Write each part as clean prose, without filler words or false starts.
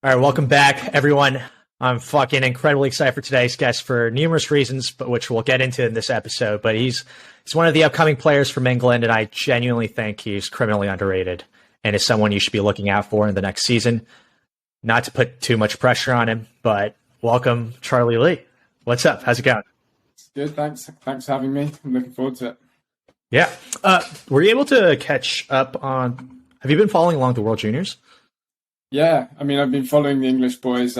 All right, welcome back, everyone. I'm fucking incredibly excited for today's guest for numerous reasons, but which we'll get into in this episode. But he's one of the upcoming players from England, and I genuinely think he's criminally underrated and is someone you should be looking out for in the next season. Not to put too much pressure on him, but welcome, Charlie Lee. What's up? How's it going? It's good, thanks. Thanks for having me. I'm looking forward to it. Yeah. Were you able to catch up on... Have you been following along the World Juniors? Yeah, I mean, I've been following the English boys.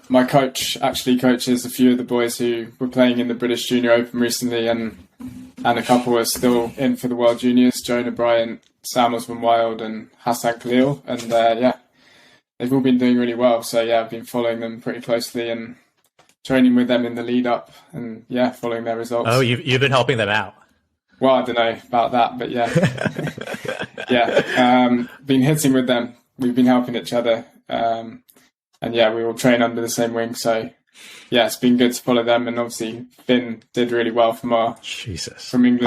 My coach actually coaches a few of the boys who were playing in the British Junior Open recently, and a couple are still in for the World Juniors, Jonah Bryant, Sam Osman-Wild and Hassan Khalil. And yeah, they've all been doing really well. So yeah, I've been following them pretty closely and training with them in the lead up and yeah, following their results. Oh, you've been helping them out. Well, I don't know about that, but yeah. Yeah, been hitting with them. We've been helping each other. And yeah, we all train under the same wing. So yeah, it's been good to follow them. And obviously Finn did really well from England.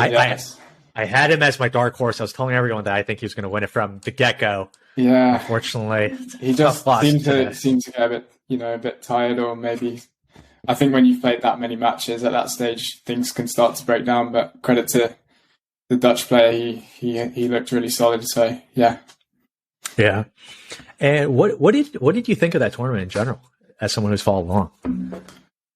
I had him as my dark horse. I was telling everyone that I think he was going to win it from the get-go. Yeah. Unfortunately, he just seemed to get a bit tired, or maybe I think when you've played that many matches at that stage, things can start to break down. But credit to the Dutch player, he looked really solid. So yeah. Yeah. And what did you think of that tournament in general, as someone who's followed along?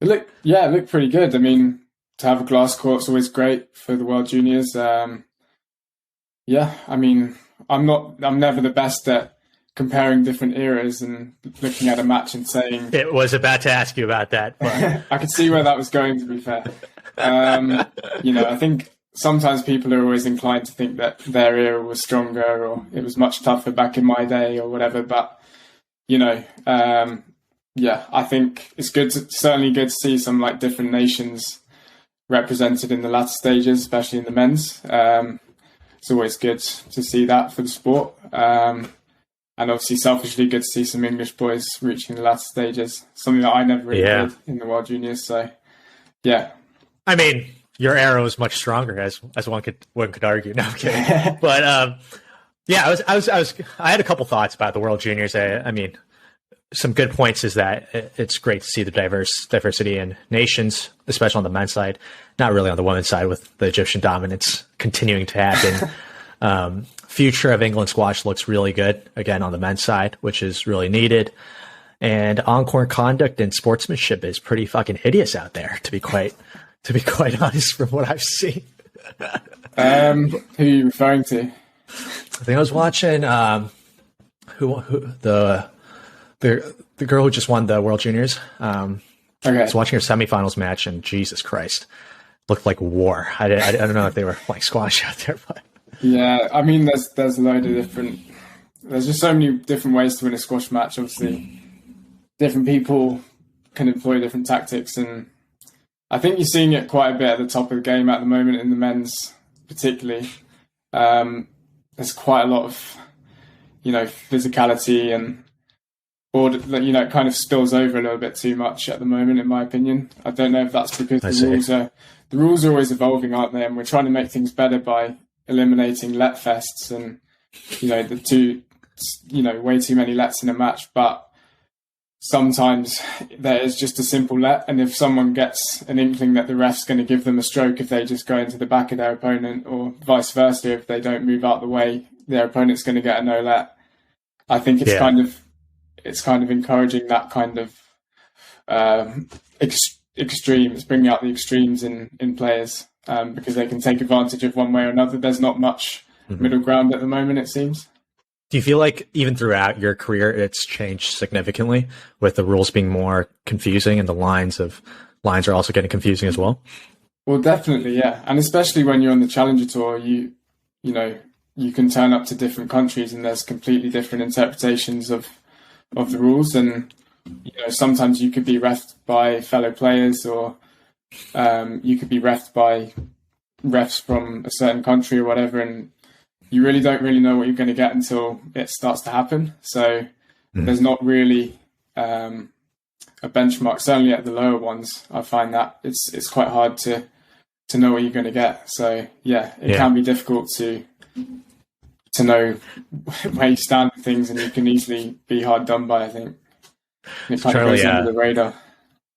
It looked pretty good. I mean, to have a glass court's always great for the World Juniors. Yeah, I mean, I'm never the best at comparing different eras and looking at a match and saying... It was about to ask you about that. But... I could see where that was going, to be fair. I think sometimes people are always inclined to think that their era was stronger or it was much tougher back in my day or whatever. But, yeah, I think it's certainly good to see some like different nations represented in the latter stages, especially in the men's. It's always good to see that for the sport. And obviously selfishly good to see some English boys reaching the latter stages, something that I never really did in the World Juniors. So, yeah. I mean, your era was much stronger, as one could argue. No, I'm kidding. But yeah, I had a couple thoughts about the World Juniors. I mean, some good points is that it's great to see the diversity in nations, especially on the men's side. Not really on the women's side, with the Egyptian dominance continuing to happen. Future of England squash looks really good again on the men's side, which is really needed. And on-court conduct and sportsmanship is pretty fucking hideous out there, to be quite honest, from what I've seen. Who are you referring to? I think I was watching the girl who just won the World Juniors. Okay. I was watching her semifinals match, and Jesus Christ, looked like war. I don't know if they were playing squash out there, but yeah, I mean, there's a load of different. There's just so many different ways to win a squash match. Obviously, different people can employ different tactics, and I think you're seeing it quite a bit at the top of the game at the moment in the men's, particularly. There's quite a lot of, physicality and order. It kind of spills over a little bit too much at the moment, in my opinion. I don't know if that's because the rules are always evolving, aren't they? And we're trying to make things better by eliminating let fests and way too many lets in a match. But sometimes there is just a simple let, and if someone gets an inkling that the ref's going to give them a stroke if they just go into the back of their opponent, or vice versa, if they don't move out the way, their opponent's going to get a no let. I think it's kind of encouraging that kind of extreme. It's bringing out the extremes in players because they can take advantage of one way or another. There's not much middle ground at the moment, it seems. Do you feel like even throughout your career, it's changed significantly with the rules being more confusing and the lines are also getting confusing as well? Well, definitely, yeah. And especially when you're on the Challenger Tour, you can turn up to different countries and there's completely different interpretations of the rules. And, sometimes you could be reffed by fellow players, or you could be reffed by refs from a certain country or whatever. And you really don't know what you're going to get until it starts to happen. So there's not really a benchmark. Certainly at the lower ones, I find that it's quite hard to know what you're going to get. So yeah, it can be difficult to to know where you stand with things, and you can easily be hard done by, I think. And it kind of goes under the radar.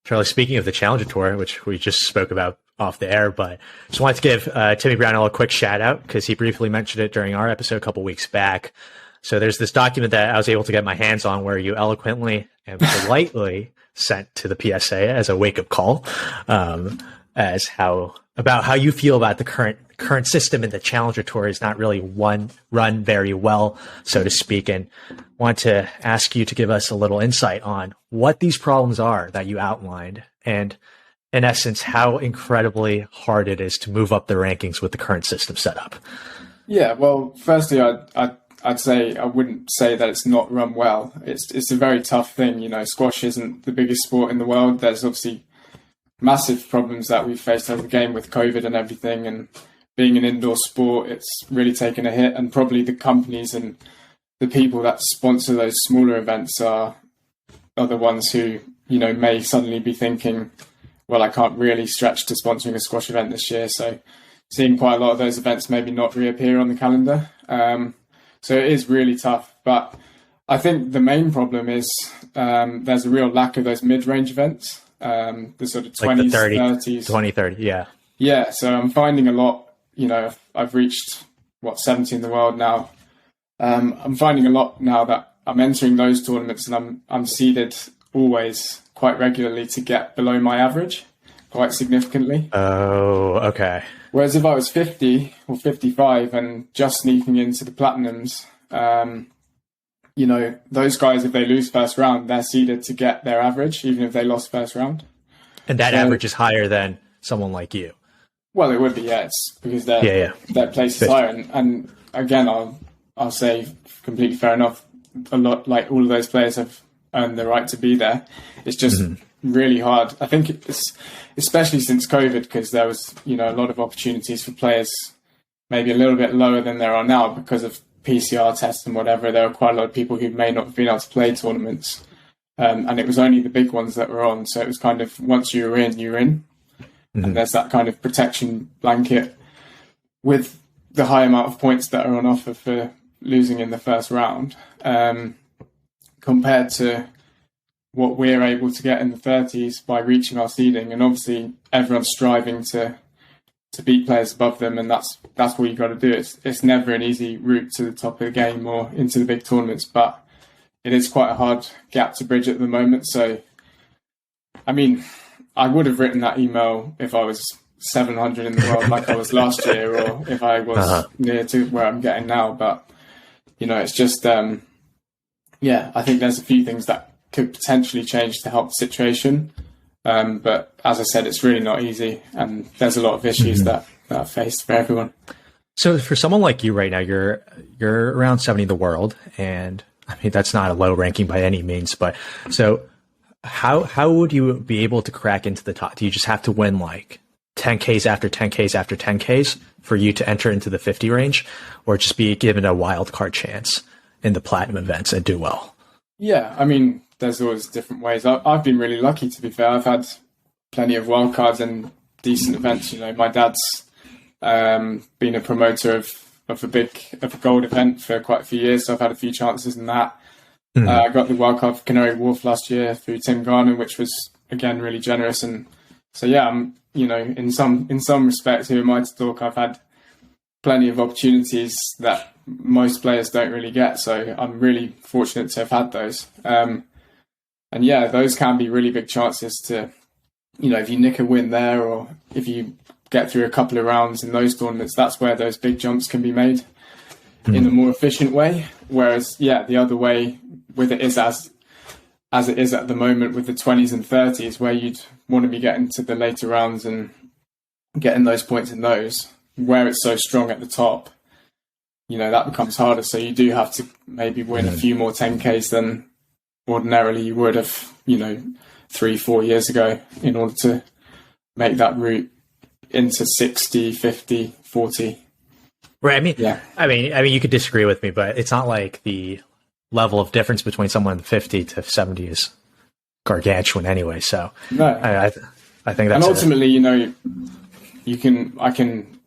Charlie, speaking of the Challenger Tour, which we just spoke about off the air, but just wanted to give Timmy Brownell a quick shout out because he briefly mentioned it during our episode a couple weeks back. So there's this document that I was able to get my hands on where you eloquently and politely sent to the PSA as a wake-up call about how you feel about the current system, and the Challenger Tour is not really run very well, so to speak. And want to ask you to give us a little insight on what these problems are that you outlined, and in essence, how incredibly hard it is to move up the rankings with the current system set up. Yeah, well, firstly, I'd say I wouldn't say that it's not run well. It's a very tough thing. You know, squash isn't the biggest sport in the world. There's obviously massive problems that we've faced as a game with COVID and everything, and being an indoor sport, it's really taken a hit. And probably the companies and the people that sponsor those smaller events are the ones who, you know, may suddenly be thinking, well, I can't really stretch to sponsoring a squash event this year. So seeing quite a lot of those events maybe not reappear on the calendar. So it is really tough. But I think the main problem is there's a real lack of those mid-range events, the sort of 20s, like 30s. 20, 30, yeah. Yeah, so I'm finding a lot, you know, I've reached, 70 in the world now. I'm finding a lot now that I'm entering those tournaments and I'm seeded always quite regularly to get below my average quite significantly. Oh, okay. Whereas if I was 50 or 55 and just sneaking into the platinums, you know, those guys, if they lose first round, they're seeded to get their average, even if they lost first round. And that average is higher than someone like you. Well, it would be, yeah. It's because their place is higher. And again, I'll say completely fair enough. A lot, like all of those players have earned the right to be there. It's just really hard. I think it's especially since COVID, because there was, you know, a lot of opportunities for players maybe a little bit lower than there are now because of PCR tests and whatever. There were quite a lot of people who may not have been able to play tournaments. And it was only the big ones that were on. So it was kind of, once you were in, you're in. And there's that kind of protection blanket with the high amount of points that are on offer for losing in the first round, compared to what we're able to get in the 30s by reaching our seeding. And obviously everyone's striving to beat players above them, and that's what you got to do. It's never an easy route to the top of the game or into the big tournaments, but it is quite a hard gap to bridge at the moment. So, I mean, I would have written that email if I was 700 in the world like I was last year, or if I was near to where I'm getting now. But, you know, it's just, I think there's a few things that could potentially change to help the situation. But as I said, it's really not easy, and there's a lot of issues that are faced for everyone. So for someone like you right now, you're around 70 in the world, and I mean, that's not a low ranking by any means, but so how would you be able to crack into the top? Do you just have to win like 10Ks after 10Ks after 10Ks for you to enter into the 50 range, or just be given a wild card chance in the platinum events and do well? Yeah, I mean, there's always different ways. I've been really lucky, to be fair. I've had plenty of wild cards and decent events. You know, my dad's been a promoter of a gold event for quite a few years, so I've had a few chances in that. I got the wildcard for Canary Wharf last year through Tim Garner, which was again really generous. And so I'm, you know, in some respects, who am I to talk? I've had plenty of opportunities that most players don't really get. So I'm really fortunate to have had those. And yeah, those can be really big chances to, you know, if you nick a win there, or if you get through a couple of rounds in those tournaments, that's where those big jumps can be made in a more efficient way. Whereas, the other way with it is as it is at the moment with the 20s and 30s, where you'd want to be getting to the later rounds and getting those points in those, where it's so strong at the top, you know, that becomes harder. So you do have to maybe win a few more 10Ks than ordinarily you would have, you know, 3-4 years ago, in order to make that route into 60, 50, 40. Right. I mean, you could disagree with me, but it's not like the level of difference between someone 50 to 70 is gargantuan anyway. So no, I think that's, and ultimately, you know, I can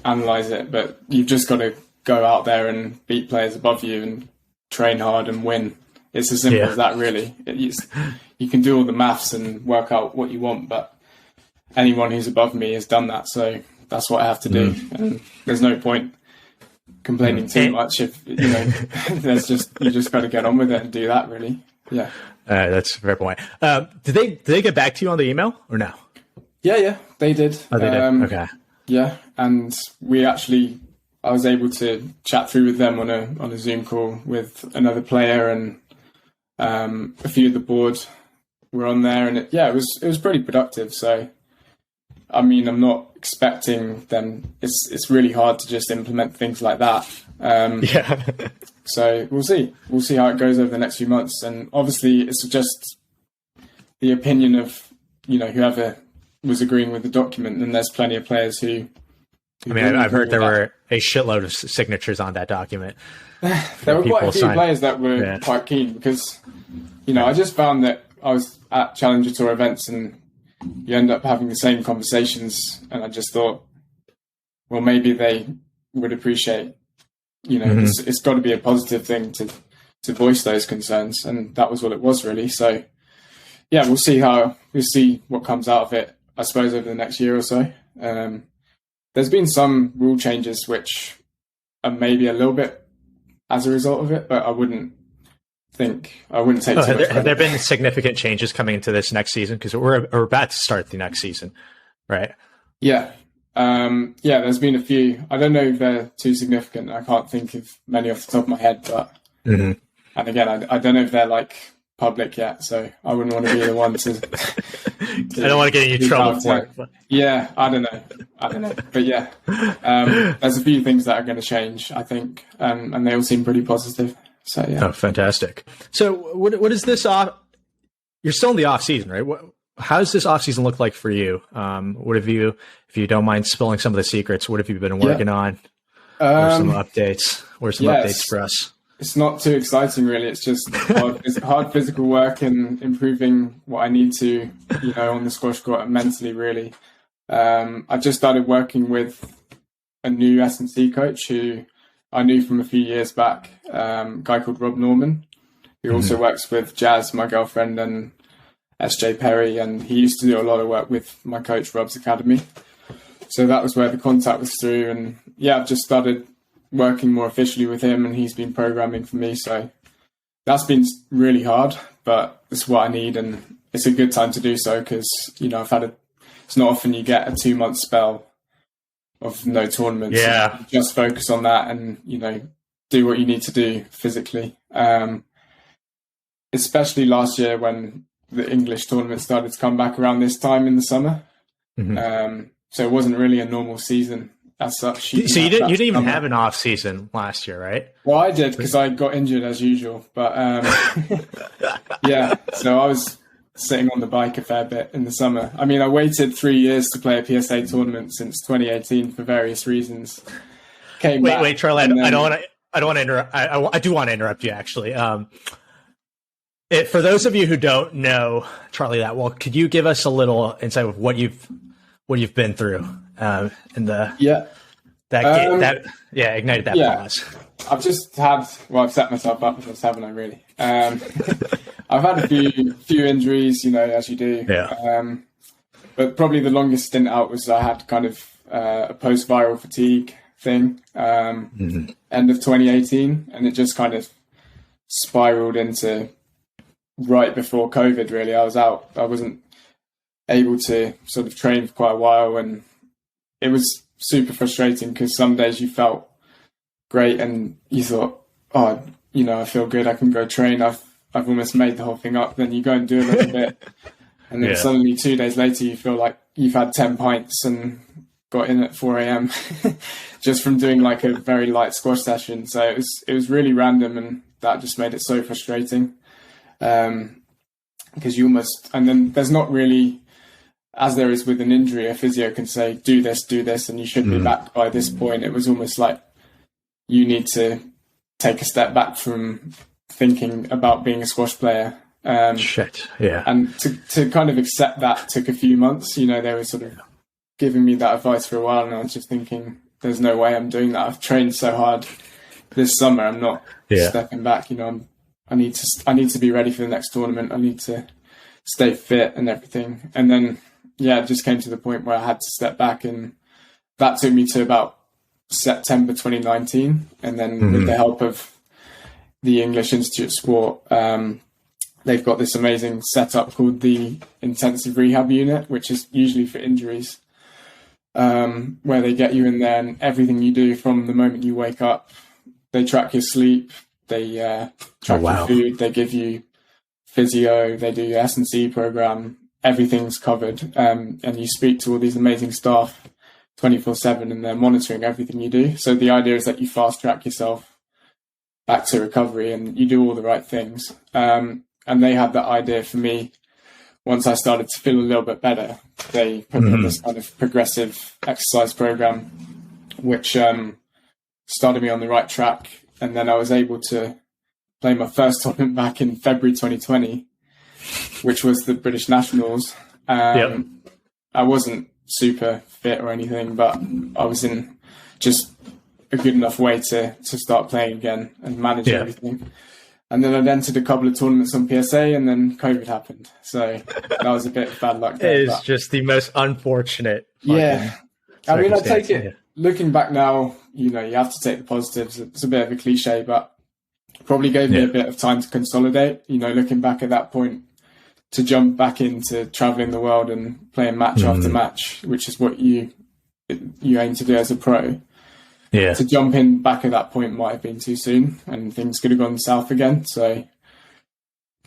analyze it, but you've just got to go out there and beat players above you and train hard and win. It's as simple as that, really. You can do all the maths and work out what you want, but anyone who's above me has done that, so that's what I have to do. And there's no point complaining too much if you just got to get on with it and do that, really. Yeah. That's a fair point. Did they get back to you on the email or no? Yeah, they did. Oh, they did. Okay. Yeah, and I was able to chat through with them on a Zoom call with another player, and a few of the board were on there, and it was pretty productive. So, I mean, I'm not expecting them. It's really hard to just implement things like that. So we'll see. We'll see how it goes over the next few months, and obviously, it's just the opinion of whoever was agreeing with the document. And there's plenty of players who I mean, I've heard there were a shitload of signatures on that document. There were quite a few players that were quite keen because, I just found that I was at Challenger Tour events and you end up having the same conversations. And I just thought, well, maybe they would appreciate, it's got to be a positive thing to voice those concerns. And that was what it was, really. So, yeah, we'll see what comes out of it, I suppose, over the next year or so. There's been some rule changes which are maybe a little bit as a result of it, but I wouldn't take too much credit. Have there been significant changes coming into this next season? Because we're about to start the next season, right? Yeah. There's been a few. I don't know if they're too significant. I can't think of many off the top of my head, but and again, I don't know if they're like public yet, so I wouldn't want to be the one to I don't want to get you in trouble for it. But. Yeah, I don't know. But yeah, there's a few things that are going to change, I think, and they all seem pretty positive. So yeah. Oh, fantastic. So what is this you're still in the off season, right? How does this off season look like for you? What have you, if you don't mind spilling some of the secrets, what have you been working on? What are some updates? What are some updates for us? It's not too exciting, really. It's just hard physical work and improving what I need to, on the squash court and mentally, really. I just started working with a new S&C coach who I knew from a few years back, a guy called Rob Norman, who also works with Jazz, my girlfriend, and SJ Perry. And he used to do a lot of work with my coach, Rob's Academy. So that was where the contact was through. And yeah, I've just started working more officially with him, and he's been programming for me, so that's been really hard, but it's what I need, and it's a good time to do so because it's not often you get a 2-month spell of no tournaments. Just focus on that and do what you need to do physically, especially last year when the English tournament started to come back around this time in the summer. So it wasn't really a normal season as such. So you didn't even have an off season last year, right? Well, I did because I got injured as usual. But so I was sitting on the bike a fair bit in the summer. I mean, I waited 3 years to play a PSA tournament since 2018 for various reasons. Wait, Charlie, I don't want to interrupt. I do want to interrupt you, actually. For those of you who don't know Charlie that well, could you give us a little insight of what you've been through in the ignited that pause? I've just had I've set myself up for this, haven't I? Really, I've had a few injuries, as you do. Yeah. But probably the longest stint out was I had kind of a post-viral fatigue thing, end of 2018, and it just kind of spiraled into right before COVID. Really, I was out. I wasn't able to sort of train for quite a while, and it was super frustrating because some days you felt great and you thought, I feel good, I can go train, I've almost made the whole thing up. Then you go and do a little bit, and then suddenly 2 days later you feel like you've had 10 pints and got in at 4 a.m. just from doing like a very light squash session. So it was really random, and that just made it so frustrating, because you almost, and then there's not really, as there is with an injury, a physio can say, do this, and you should be back by this point. It was almost like you need to take a step back from thinking about being a squash player. And to kind of accept that took a few months. They were sort of giving me that advice for a while, and I was just thinking, there's no way I'm doing that. I've trained so hard this summer. I'm not stepping back. You know, I need to be ready for the next tournament. I need to stay fit and everything. And then, it just came to the point where I had to step back, and that took me to about September 2019. And then with the help of the English Institute of Sport, they've got this amazing setup called the Intensive Rehab Unit, which is usually for injuries, where they get you in there and everything you do from the moment you wake up, they track your sleep, they track your food, they give you physio, they do your S&C program, everything's covered, and you speak to all these amazing staff 24/7, and they're monitoring everything you do. So the idea is that you fast track yourself back to recovery and you do all the right things. And they had that idea for me once I started to feel a little bit better. They put me on this kind of progressive exercise program, which started me on the right track. And then I was able to play my first tournament back in February 2020, which was the British Nationals. I wasn't super fit or anything, but I was in just a good enough way to start playing again and manage everything. And then I'd entered a couple of tournaments on PSA, and then COVID happened. So that was a bit of bad luck there. It is just the most unfortunate. Yeah. I mean, I take it, looking back now, you know, you have to take the positives. It's a bit of a cliche, but probably gave me a bit of time to consolidate. You know, looking back at that point, to jump back into traveling the world and playing match after match, which is what you aim to do as a pro. Yeah. To jump in back at that point might have been too soon, and things could have gone south again. So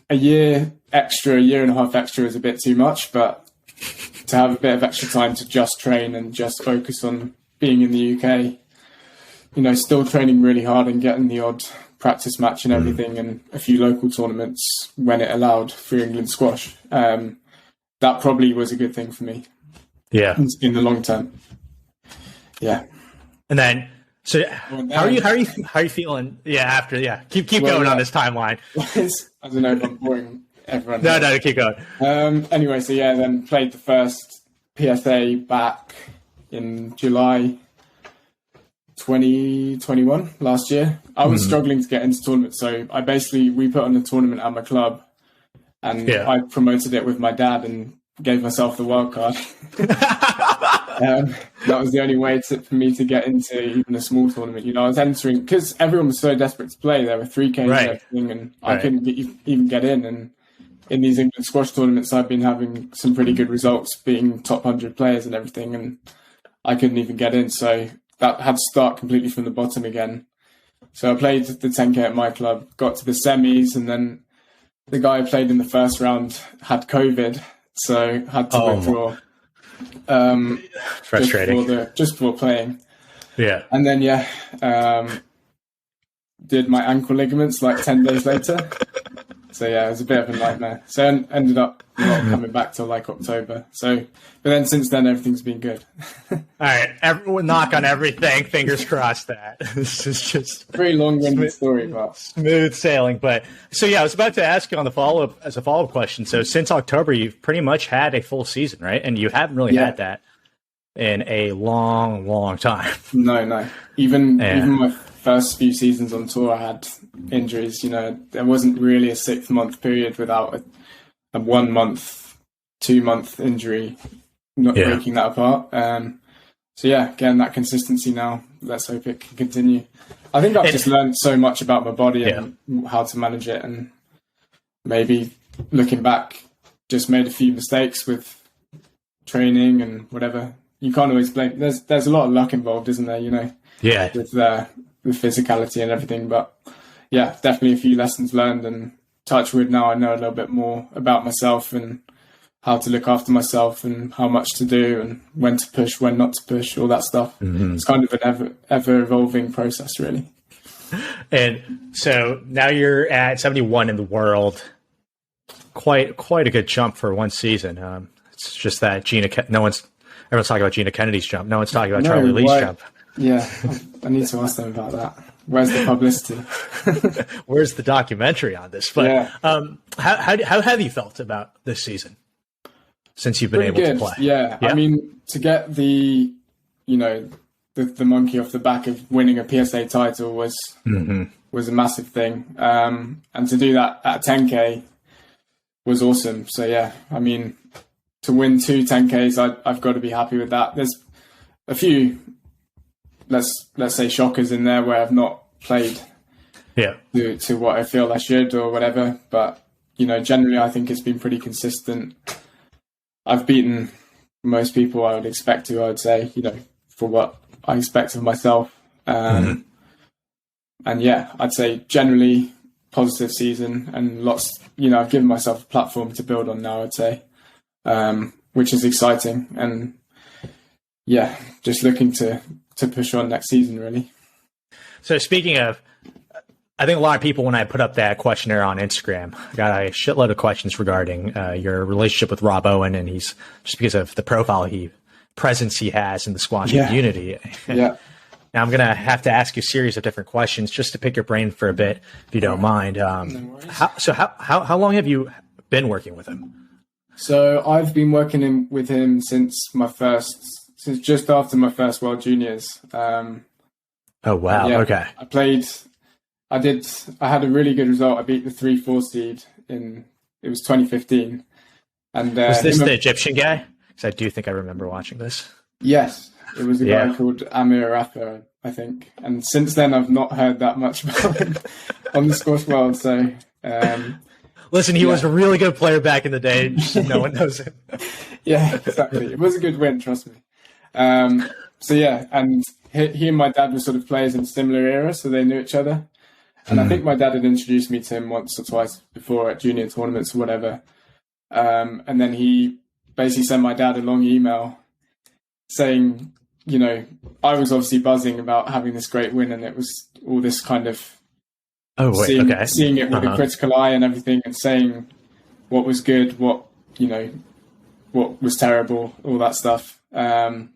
a year and a half extra is a bit too much, but to have a bit of extra time to just train and just focus on being in the UK, you know, still training really hard and getting the odd practice match and everything, and a few local tournaments when it allowed for England squash. That probably was a good thing for me. Yeah. In the long term. Yeah. And then, so how are you feeling? Yeah, after keep going on this timeline. I don't know if I'm boring everyone. No, keep going. Anyway, so then played the first PSA back in July 2021 last year. I was struggling to get into tournaments, so we put on a tournament at my club, and I promoted it with my dad and gave myself the wild card. That was the only way for me to get into even a small tournament. You know, I was entering because everyone was so desperate to play. There were 3Ks and everything, and I couldn't even get in. And in these England squash tournaments, I've been having some pretty good results, being top 100 players and everything, and I couldn't even get in. So that had to start completely from the bottom again. So I played the 10K at my club, got to the semis, and then the guy I played in the first round had COVID, so had to withdraw. Frustrating. Just before playing. Yeah. And then, did my ankle ligaments like 10 days later. So, it was a bit of a nightmare. So I ended up not coming back till like October. So, but then since then, everything's been good. All right. Everyone knock on everything. Fingers crossed that. This is just very long-winded story, but smooth sailing. But so, I was about to ask you on the follow-up question. So since October, you've pretty much had a full season, right? And you haven't really had that in a long, long time. No. Even my first few seasons on tour, I had injuries. You know, there wasn't really a 6-month period without a 1 month, 2 month injury, not breaking that apart. Again, that consistency now, let's hope it can continue. I think I've just learned so much about my body and how to manage it, and maybe looking back, just made a few mistakes with training and whatever. You can't always blame. There's a lot of luck involved, isn't there? You know, with physicality and everything. But definitely a few lessons learned, and touch wood, now I know a little bit more about myself and how to look after myself and how much to do and when to push, when not to push, all that stuff. It's kind of an ever evolving process, really. And so now you're at 71 in the world. Quite a good jump for one season. It's just that everyone's talking about Gina Kennedy's jump. No one's talking about Charlie Lee's jump. Yeah, I need to ask them about that. Where's the publicity? Where's the documentary on this? But how have you felt about this season since you've been able to play? Yeah, I mean, to get the the monkey off the back of winning a PSA title was a massive thing. And to do that at 10K was awesome. So yeah, I mean, to win 2 10Ks, I've got to be happy with that. There's a few, let's say, shockers in there where I've not played to what I feel I should or whatever. But, you know, generally I think it's been pretty consistent. I've beaten most people I would expect to, I would say, you know, for what I expect of myself. And yeah, I'd say generally positive season and lots, you know, I've given myself a platform to build on now, I'd say, which is exciting. And yeah, just looking to push on next season, really. So speaking of, I think a lot of people, when I put up that questionnaire on Instagram, got a shitload of questions regarding your relationship with Rob Owen, and he's just because of the presence he has in the squash community. Yeah. Now I'm gonna have to ask you a series of different questions just to pick your brain for a bit, if you don't mind. No worries. How long have you been working with him? So I've been working with him since just after my first World Juniors. Oh wow! Yeah, okay. I had a really good result. I beat the 3-4 seed it was 2015. And was this the Egyptian guy? Because I do think I remember watching this. Yes, it was a guy called Amir Rafa, I think. And since then, I've not heard that much about him on the squash world. So, listen, he was a really good player back in the day. No one knows him. Yeah, exactly. It was a good win, trust me. So yeah, and he and my dad were sort of players in a similar era, so they knew each other. And I think my dad had introduced me to him once or twice before at junior tournaments or whatever. And then he basically sent my dad a long email saying, you know, I was obviously buzzing about having this great win, and it was all this kind of seeing it with a critical eye and everything, and saying what was good, what was terrible, all that stuff. So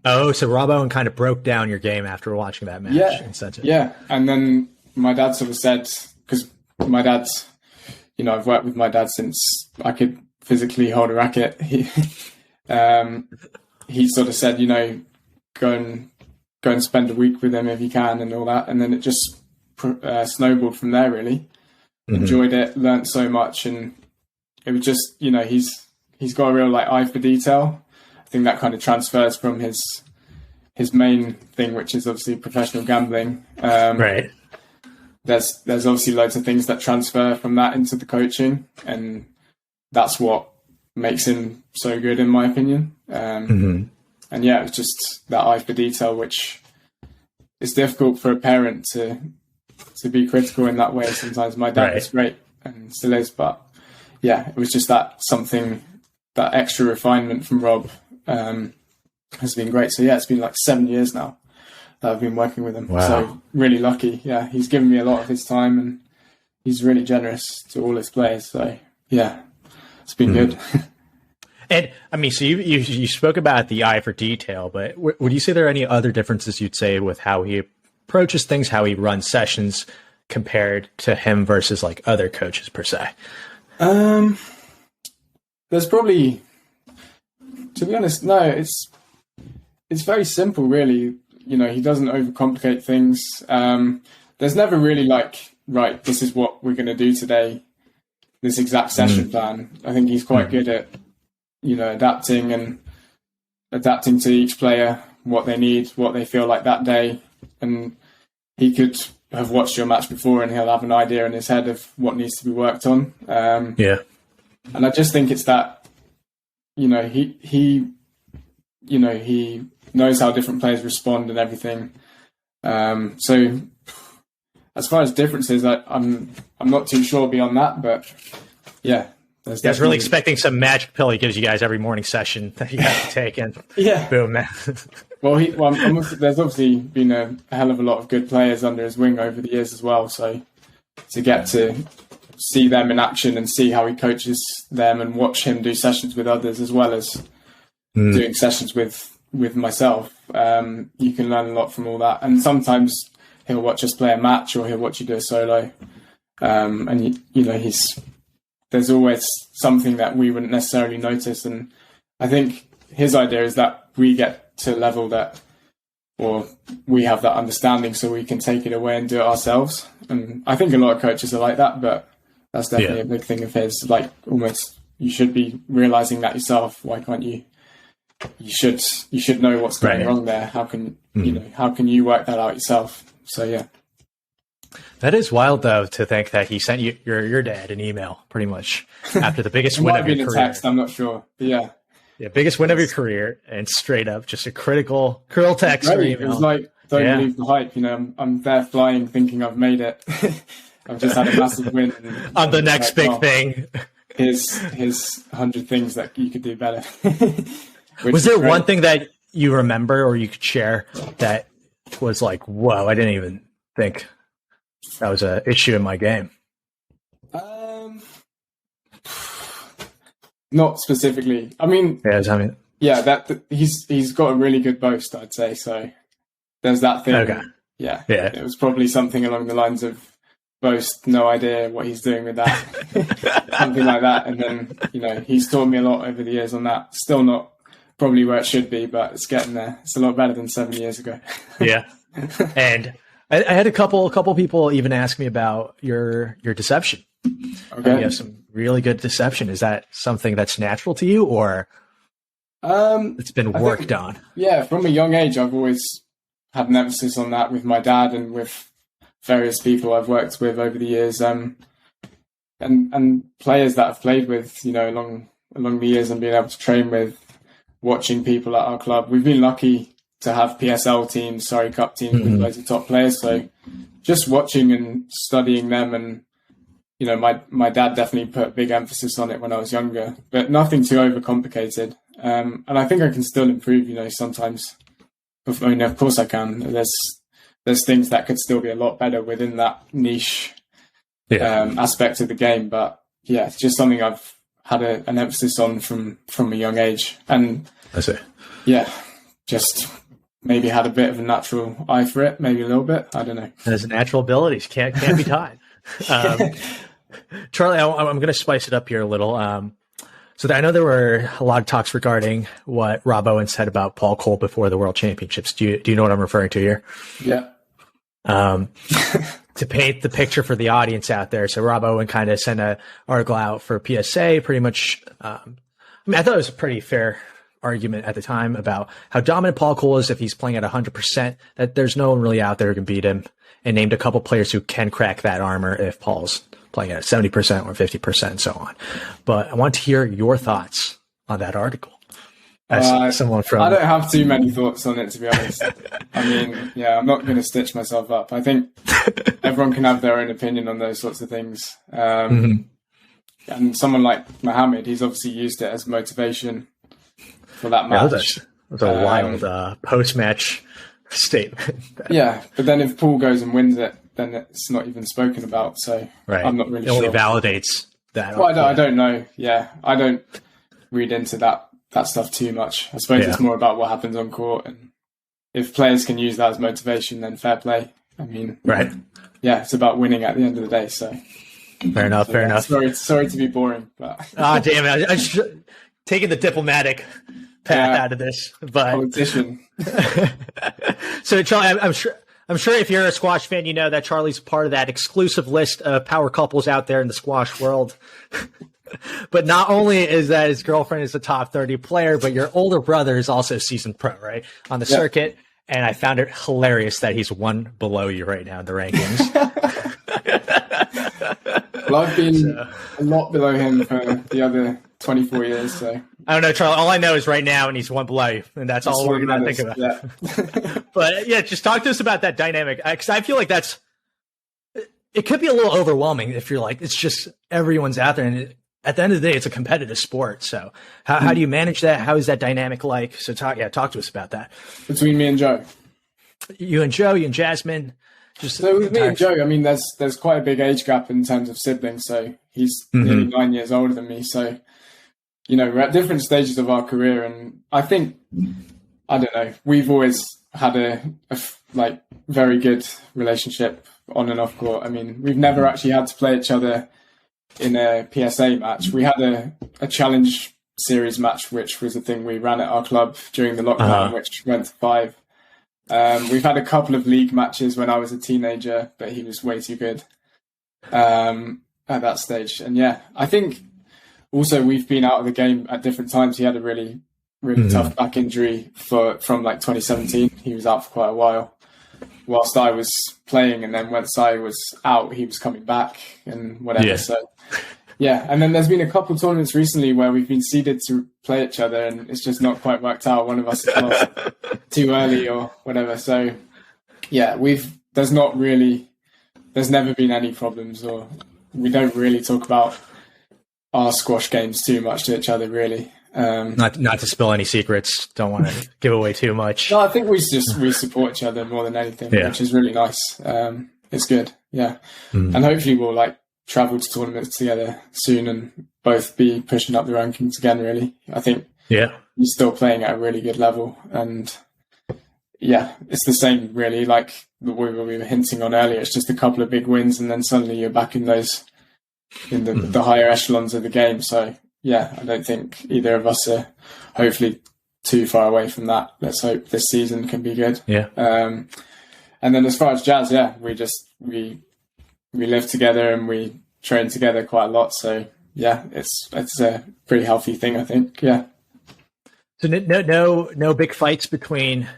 Rob Owen kind of broke down your game after watching that match. Yeah. And then my dad sort of said, because my dad's, you know, I've worked with my dad since I could physically hold a racket. He sort of said, you know, go and spend a week with him if you can and all that. And then it just snowballed from there, really. Enjoyed it, learnt so much. And it was just, you know, he's got a real like eye for detail. I think that kind of transfers from his main thing, which is obviously professional gambling. Right. There's obviously loads of things that transfer from that into the coaching, and that's what makes him so good, in my opinion. And yeah, it's just that eye for detail, which is difficult for a parent to be critical in that way. Sometimes my dad was great and still is, but yeah, it was just that extra refinement from Rob has been great. So yeah, it's been like 7 years now that I've been working with him. Wow. So really lucky. Yeah, he's given me a lot of his time, and he's really generous to all his players. So yeah, it's been good. And I mean, so you spoke about the eye for detail, but would you say there are any other differences you'd say with how he approaches things, how he runs sessions compared to him versus like other coaches per se? There's probably, to be honest, no, it's very simple, really. You know, he doesn't overcomplicate things. There's never really like, right, this is what we're going to do today, this exact session plan. I think he's quite good at, you know, adapting to each player, what they need, what they feel like that day. And he could have watched your match before and he'll have an idea in his head of what needs to be worked on. And I just think it's that, you know, he knows how different players respond and everything. So as far as differences, I'm not too sure beyond that, but yeah. I was really expecting some magic pill he gives you guys every morning session that you have to take, and boom, man. There's obviously been a hell of a lot of good players under his wing over the years as well. So to get to see them in action and see how he coaches them and watch him do sessions with others as well as doing sessions with myself, you can learn a lot from all that. And sometimes he'll watch us play a match or he'll watch you do a solo, and you know there's always something that we wouldn't necessarily notice. And I think his idea is that we get to a level that, or we have that understanding so we can take it away and do it ourselves. And I think a lot of coaches are like that, but that's definitely a big thing of his. Like, almost, you should be realizing that yourself. Why can't you? You should know what's going wrong there. How can how can you work that out yourself? So yeah. That is wild, though, to think that he sent your dad an email pretty much after the biggest win of your career. A text, I'm not sure, but yeah. Yeah, biggest win of your career, and straight up just a cruel text or email. It was like, don't believe the hype. I'm there flying, thinking I've made it. I've just had a massive win. On the next big thing. Here's 100 things that you could do better. Was there one thing that you remember or you could share that was like, whoa, I didn't even think that was an issue in my game? Not specifically. I mean, he's got a really good boast, I'd say. So there's that thing. Okay. Yeah. It was probably something along the lines of boast, no idea what he's doing with that, something like that. And then, he's taught me a lot over the years on that. Still not probably where it should be, but it's getting there. It's a lot better than 7 years ago. Yeah. And I had a couple people even ask me about your deception. Okay. You have some really good deception. Is that something that's natural to you, or it's been worked on? Yeah, from a young age, I've always had an emphasis on that with my dad and with various people I've worked with over the years, and players that I've played with, along the years, and being able to train with, watching people at our club. We've been lucky to have PSL teams, Surrey Cup teams with loads of top players. So just watching and studying them, and my dad definitely put big emphasis on it when I was younger, but nothing too overcomplicated. And I think I can still improve. Sometimes. I mean, of course I can. There's things that could still be a lot better within that niche aspect of the game. But yeah, it's just something I've had an emphasis on from a young age. And I see. Yeah, just maybe had a bit of a natural eye for it, maybe a little bit. I don't know. There's natural abilities. Can't be taught. Charlie, I'm going to spice it up here a little. So I know there were a lot of talks regarding what Rob Owen said about Paul Cole before the World Championships. Do you know what I'm referring to here? Yeah. To paint the picture for the audience out there, so Rob Owen kind of sent an article out for PSA, pretty much. I thought it was a pretty fair argument at the time about how dominant Paul Cole is if he's playing at 100%, that there's no one really out there who can beat him, and named a couple players who can crack that armor if Paul's playing at 70% or 50% and so on. But I want to hear your thoughts on that article. As someone from... I don't have too many thoughts on it, to be honest. I mean, I'm not going to stitch myself up. I think everyone can have their own opinion on those sorts of things. And someone like Mohammed, he's obviously used it as motivation for that match. That was a wild post-match statement. Yeah, but then if Paul goes and wins it, then it's not even spoken about. So I'm not really sure. It only validates that. Well, I don't know. Yeah, I don't read into that stuff too much. I suppose it's more about what happens on court, and if players can use that as motivation, then fair play. I mean, it's about winning at the end of the day. So fair enough. Sorry to be boring, but damn it! I should taking the diplomatic path out of this, but politician. So Charlie, I'm sure if you're a squash fan, you know that Charlie's part of that exclusive list of power couples out there in the squash world. But not only is that his girlfriend is a top 30 player, but your older brother is also a seasoned pro, right? On the circuit. And I found it hilarious that he's one below you right now in the rankings. Well, I've been a lot below him for the other 24 years. So I don't know, Charlie. All I know is right now, and he's one below you, and that's all we're going to think about. Yeah. But just talk to us about that dynamic, because I feel like it could be a little overwhelming if you're like, it's just everyone's out there, and at the end of the day, it's a competitive sport. So how do you manage that? How is that dynamic like? So talk to us about that. Between me and Joe. You and Joe, you and Jasmine. So with me and Joe, I mean, there's quite a big age gap in terms of siblings. So he's nearly 9 years older than me. So, we're at different stages of our career. And I think, I don't know, we've always had a very good relationship on and off court. I mean, we've never actually had to play each other in a PSA match. We had a challenge series match, which was a thing we ran at our club during the lockdown, which went to 5. We've had a couple of league matches when I was a teenager, but he was way too good at that stage. And yeah, I think also we've been out of the game at different times. He had a really tough back injury from like 2017. He was out for quite a while whilst I was playing, and then once I was out, he was coming back and whatever. Yeah. So yeah, and then there's been a couple of tournaments recently where we've been seeded to play each other, and it's just not quite worked out. One of us has lost too early or whatever. So yeah, there's never been any problems, or we don't really talk about our squash games too much to each other, really. Not to spill any secrets. Don't want to give away too much. No, I think we support each other more than anything, which is really nice. It's good, yeah. And hopefully we'll like travel to tournaments together soon and both be pushing up the rankings again. Really, I think he's still playing at a really good level, and yeah, it's the same really. Like we were hinting on earlier, it's just a couple of big wins, and then suddenly you're back in the higher echelons of the game. So. Yeah, I don't think either of us are hopefully too far away from that. Let's hope this season can be good. Yeah. And then as far as Jazz, we live together and we train together quite a lot. So yeah, it's a pretty healthy thing, I think. Yeah. So no big fights between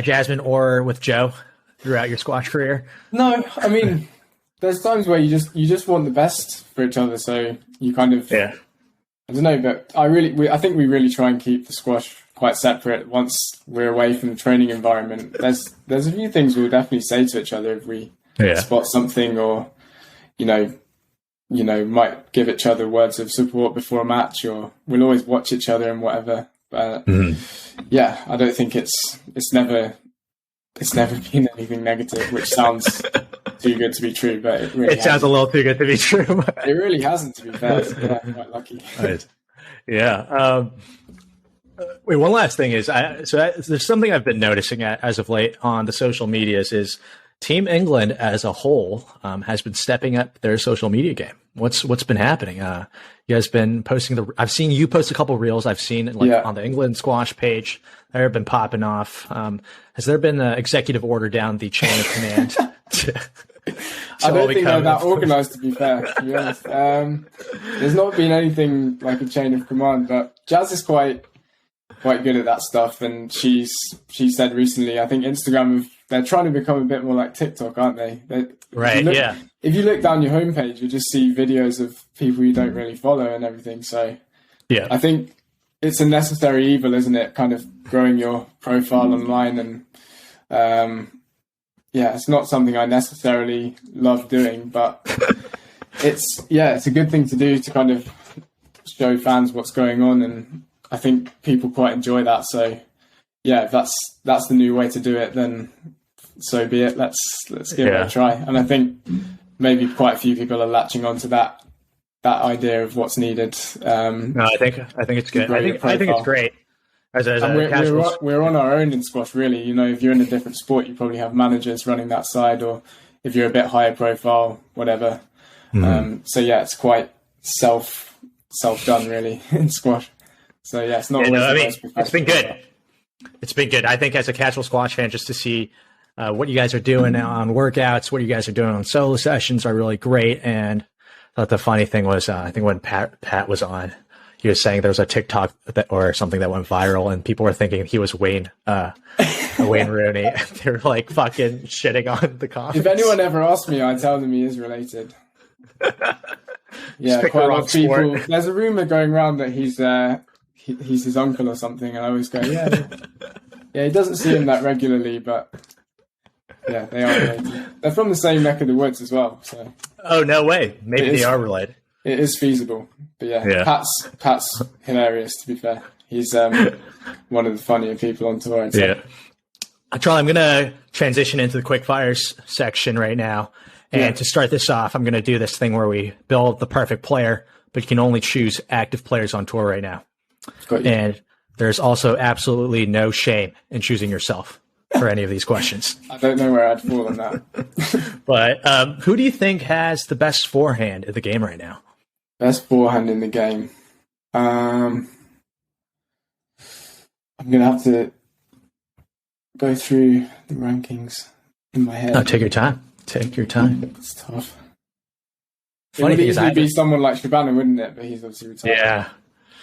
Jasmine or with Joe throughout your squash career? No, I mean, there's times where you just want the best for each other, so you kind of I don't know, but I think we really try and keep the squash quite separate once we're away from the training environment. There's a few things we'll definitely say to each other if we spot something, or you know might give each other words of support before a match, or we'll always watch each other and whatever. But yeah, I don't think it's never been anything negative, which sounds too good to be true, but it sounds a little too good to be true. It really hasn't, to be fair. So yeah, I'm quite lucky. Right. Yeah. Wait, one last thing is, there's something I've been noticing as of late on the social medias is Team England as a whole has been stepping up their social media game. What's been happening? You guys been posting I've seen you post a couple of reels. I've seen on the England squash page. They've been popping off. Has there been an executive order down the chain of command? I don't think they're that organised, to be fair. To be honest, there's not been anything like a chain of command, but Jazz is quite good at that stuff. And she said recently, I think Instagram, they're trying to become a bit more like TikTok, aren't they? Right. If you look down your homepage, you just see videos of people you don't really follow and everything. So yeah, I think it's a necessary evil, isn't it? Kind of growing your profile online, and it's not something I necessarily love doing, but it's a good thing to do to kind of show fans what's going on, and I think people quite enjoy that. So yeah, if that's the new way to do it, then so be it. Let's give it a try. And I think maybe quite a few people are latching onto that idea of what's needed. No, I think it's good. I think it's great. We're on our own in squash, really. You know, if you're in a different sport, you probably have managers running that side, or if you're a bit higher profile, whatever. So yeah, it's quite self done, really, in squash. So yeah, it's not. It's been good. It's been good. I think as a casual squash fan, just to see what you guys are doing on workouts, what you guys are doing on solo sessions are really great. And I thought the funny thing was, I think when Pat was on, he was saying there was a TikTok or something that went viral, and people were thinking he was Wayne Rooney. They were like fucking shitting on the comments. If anyone ever asks me, I tell them he is related. Yeah, quite a lot of people. There's a rumor going around that he's his uncle or something, and I always go, yeah. He doesn't see him that regularly, but yeah, they are related. They're from the same neck of the woods as well. So. Oh no way! Maybe they are related. It is feasible, but yeah. Pat's hilarious. To be fair, he's one of the funnier people on tour. I'd say. Yeah. Charlie, I'm going to transition into the quick fires section right now, and to start this off, I'm going to do this thing where we build the perfect player, but you can only choose active players on tour right now. And there's also absolutely no shame in choosing yourself for any of these questions. I don't know where I'd fall on that. But who do you think has the best forehand in the game right now? Best forehand in the game. I'm going to have to go through the rankings in my head. No, take your time. Take your time. It's tough. Funny thing is, it would be someone like Shabana, wouldn't it? But he's obviously retired. Yeah.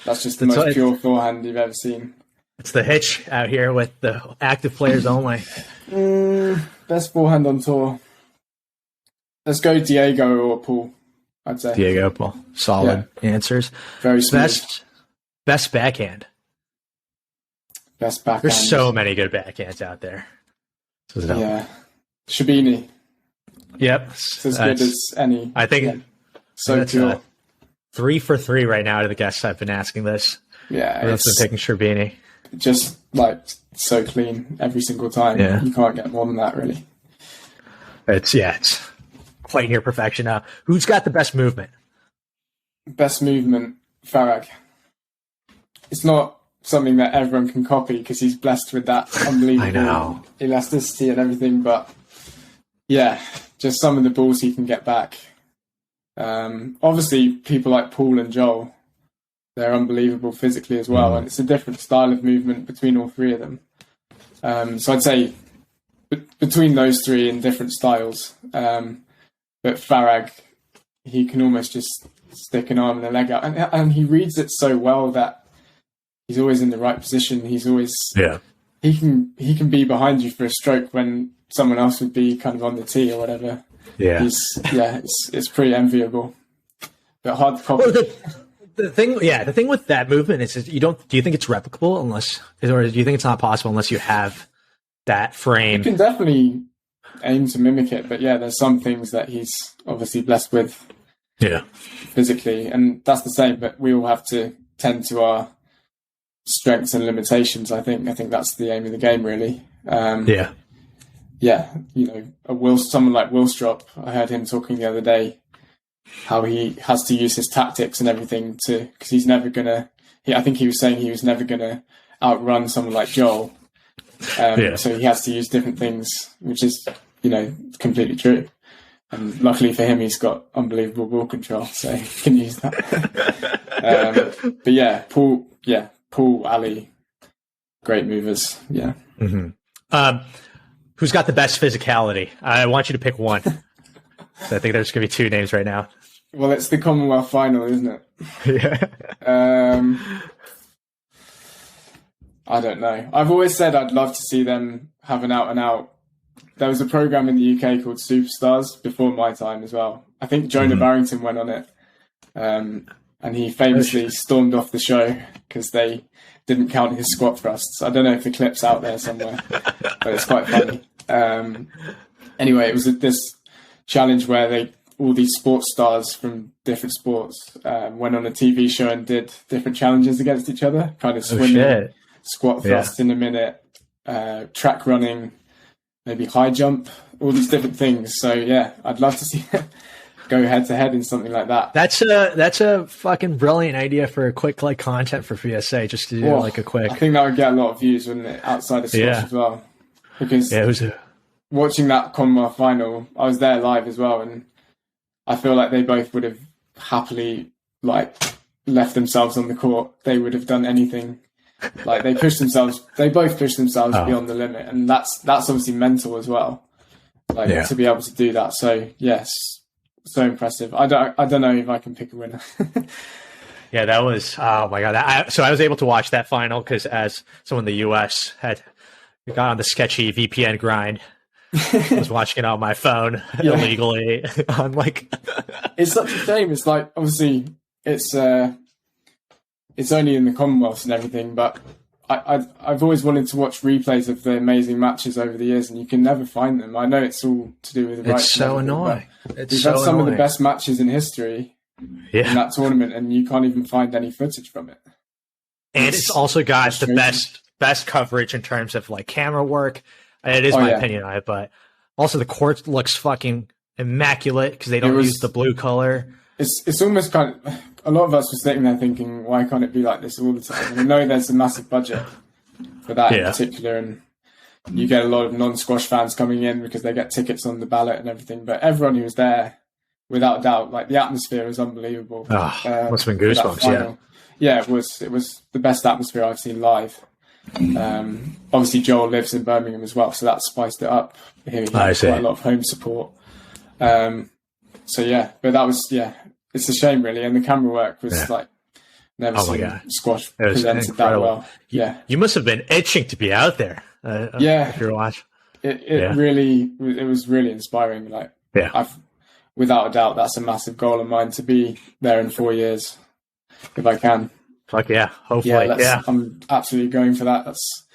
That's just the most pure forehand you've ever seen. It's the hitch out here with the active players only. Best forehand on tour. Let's go Diego or Paul, I'd say. Diego, Paul. Solid answers. Very smooth. Best backhand. Best backhand. There's so many good backhands out there. Yeah. Shabini. Yep. It's as good as any. I think so pure. 3 for 3 right now to the guests I've been asking this. Yeah. I've been picking Sherbini. Just like so clean every single time. Yeah. You can't get more than that, really. It's quite near perfection now. Who's got the best movement? Best movement, Farag. It's not something that everyone can copy because he's blessed with that unbelievable elasticity and everything. But yeah, just some of the balls he can get back. Obviously, people like Paul and Joel, they're unbelievable physically as well. And it's a different style of movement between all three of them. So I'd say between those three in different styles. But Farag, he can almost just stick an arm and a leg out. And he reads it so well that he's always in the right position. He's always... Yeah. He can be behind you for a stroke when someone else would be kind of on the tee or whatever. Yeah. It's pretty enviable. But hard to copy. Well, the thing with that movement is do you think it's replicable or do you think it's not possible unless you have that frame? You can definitely aim to mimic it, but yeah, there's some things that he's obviously blessed with physically, and that's the same, but we all have to tend to our strengths and limitations. I think that's the aim of the game, really. Someone like Willstrop, I heard him talking the other day how he has to use his tactics and everything because he's never gonna. I think he was saying he was never gonna outrun someone like Joel. So he has to use different things, which is completely true. And luckily for him, he's got unbelievable ball control, so he can use that. But yeah, Paul, Ali, great movers. Yeah. Mm-hmm. Who's got the best physicality? I want you to pick one. So I think there's going to be 2 names right now. Well, it's the Commonwealth final, isn't it? Yeah. I don't know. I've always said I'd love to see them have an out and out. There was a program in the UK called Superstars before my time as well. I think Jonah Barrington went on it. And he famously stormed off the show because they didn't count his squat thrusts. I don't know if the clip's out there somewhere, but it's quite funny. Anyway, it was this challenge where all these sports stars from different sports went on a TV show and did different challenges against each other, kind of swimming, squat thrust in a minute, track running, maybe high jump, all these different things. So yeah, I'd love to see go head to head in something like that. That's a fucking brilliant idea for a quick content for PSA, just to do a quick. I think that would get a lot of views, wouldn't it, outside of squash as well? Because watching that Commonwealth final, I was there live as well, and I feel like they both would have happily left themselves on the court. They would have done anything. They both pushed themselves beyond the limit, and that's obviously mental as well. To be able to do that. So yes, so impressive. I don't know if I can pick a winner. Yeah, that was oh my god. So I was able to watch that final because as someone in the US had got on the sketchy VPN grind. I was watching it on my phone illegally. On it's such a shame. It's obviously it's only in the Commonwealths and everything, but I've always wanted to watch replays of the amazing matches over the years, and you can never find them. I know it's all to do with the rights. It's so annoying. We've had some of the best matches in history in that tournament, and you can't even find any footage from it. And it's also got the best coverage in terms of camera work. It is my opinion on it, but also the court looks fucking immaculate because they don't use the blue color. It's almost kind of, a lot of us were sitting there thinking, why can't it be like this all the time? And I know there's a massive budget for that in particular, and you get a lot of non-squash fans coming in because they get tickets on the ballot and everything. But everyone who was there, without a doubt, the atmosphere was unbelievable. Must have been goosebumps, yeah, it was the best atmosphere I've seen live. Obviously, Joel lives in Birmingham as well, so that spiced it up. He had quite a lot of home support. So yeah, but that was it's a shame really, and the camera work was like never seen squash presented that well. Yeah, you must have been itching to be out there. If you're watching, it was really inspiring. Like, without a doubt, that's a massive goal of mine to be there in 4 years if I can. Fuck yeah, hopefully. I'm absolutely going for that. That's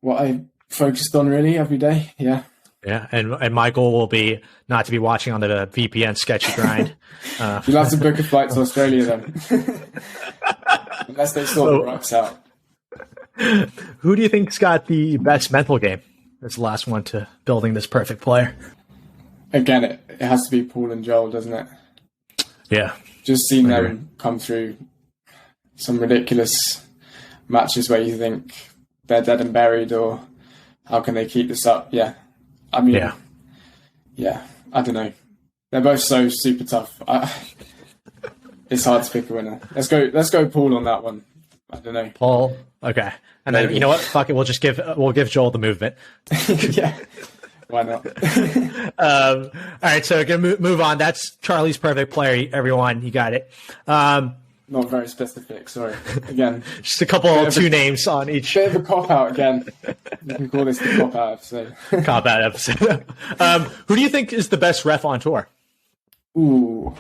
what I focused on really every day. Yeah. Yeah, and my goal will be not to be watching on the VPN sketchy grind. You'll have to book a flight to Australia then. Unless they sort the rocks out. Who do you think's got the best mental game? That's the last one to building this perfect player. Again, it has to be Paul and Joel, doesn't it? Yeah. Just seen them come through some ridiculous matches where you think they're dead and buried, or how can they keep this up? Yeah. I mean, I don't know. They're both so super tough. It's hard to pick a winner. Let's go Paul on that one. I don't know. Paul. Okay. And then, you know what? Fuck it. We'll give Joel the movement. Yeah. Why not? All right. So gonna move on. That's Charlie's perfect player. Everyone, you got it. Not very specific. Sorry. Again, just a couple, two names on each. Bit of a cop out again. You can call this the cop out episode. Cop out episode. Who do you think is the best ref on tour? Ooh.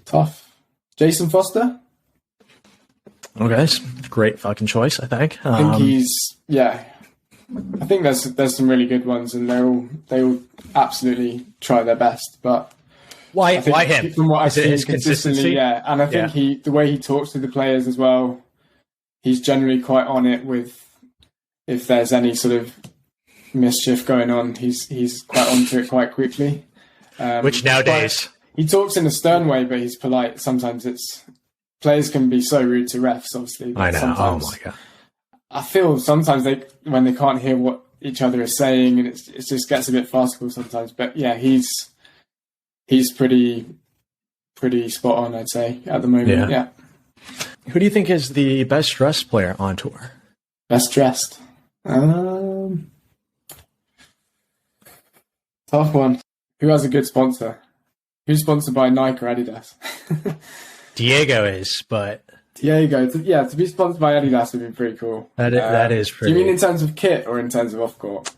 Tough. Jason Foster. Okay, great fucking choice. I think. I think I think there's some really good ones, and they all absolutely try their best. But why him? From what I've seen consistently, and I think the way he talks to the players as well, he's generally quite on it with if there's any sort of mischief going on. He's quite onto it quite quickly. Which nowadays he talks in a stern way, but he's polite. Sometimes players can be so rude to refs. Obviously, I know. Sometimes, oh my god. I feel sometimes when they can't hear what each other is saying, and it just gets a bit farcical sometimes. But yeah, he's pretty spot on, I'd say, at the moment. Yeah. Who do you think is the best dressed player on tour? Best dressed? Tough one. Who has a good sponsor? Who's sponsored by Nike or Adidas? Diego is, but... Diego, to be sponsored by Adidas would be pretty cool. That is pretty... Do you mean in terms of kit or in terms of off-court?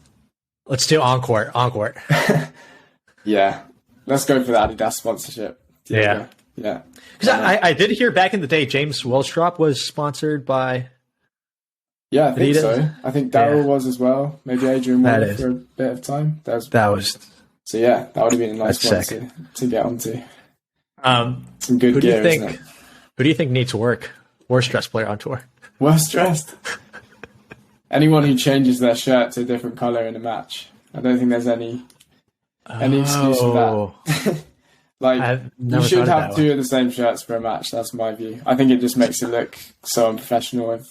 Let's do on-court. Yeah. Let's go for the Adidas sponsorship. Diego. Yeah. Because I did hear back in the day James Wellstrop was sponsored by... Yeah, I think so. I think Daryl was as well. Maybe Adrian was for a bit of time. That was... So yeah, that would have been a nice one to get onto. Some good gear, isn't it? Who do you think needs work? Worst dressed player on tour? Worst dressed? Anyone who changes their shirt to a different colour in a match. I don't think there's any excuse for that. You should have two of the same shirts for a match. That's my view. I think it just makes it look so unprofessional.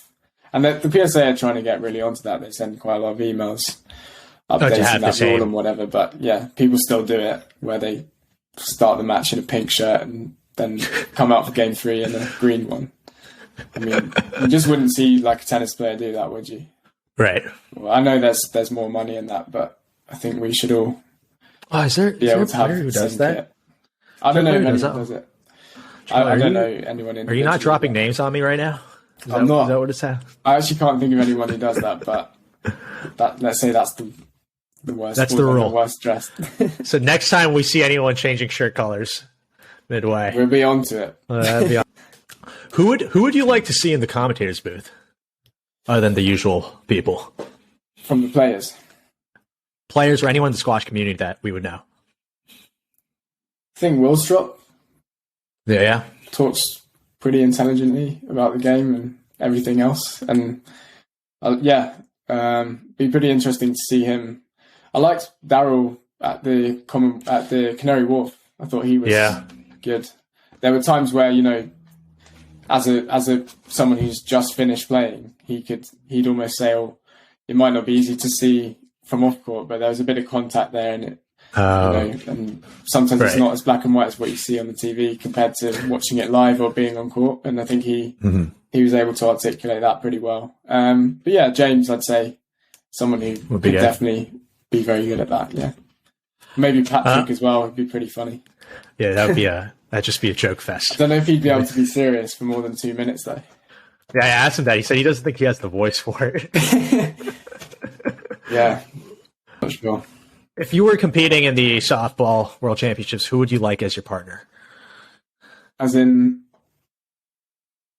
And the PSA are trying to get really onto that. They send quite a lot of emails updating that rule and whatever. But yeah, people still do it where they start the match in a pink shirt and then come out for game 3 in a green one. I mean, you just wouldn't see like a tennis player do that, would you? Right. Well, I know there's more money in that, but I think we should all is there a player who does that? Kit. I don't know if anyone does it. I don't know anyone in. Are you not dropping names on me right now? I'm not. Is that what it's happening? I actually can't think of anyone who does that, but let's say that's the worst. That's the rule. The worst dressed. So next time we see anyone changing shirt colors midway, we'll be on to it. Who would you like to see in the commentators booth, other than the usual people? From the players or anyone in the squash community that we would know. I think Willstrop. Yeah. Talks pretty intelligently about the game and everything else, and be pretty interesting to see him. I liked Daryl at the Canary Wharf. I thought he was good. There were times where, you know, as someone who's just finished playing, he'd almost say, "Oh, it might not be easy to see from off court, but there was a bit of contact there, and And sometimes it's not as black and white as what you see on the TV compared to watching it live or being on court. And I think he was able to articulate that pretty well. But yeah, James, I'd say someone who could definitely be very good at that. Yeah, maybe Patrick as well would be pretty funny. Yeah, that'd just be a joke fest. I don't know if he'd be able to be serious for more than 2 minutes though. Yeah, I asked him that. He said he doesn't think he has the voice for it. Yeah, not sure. If you were competing in the softball world championships, who would you like as your partner? As in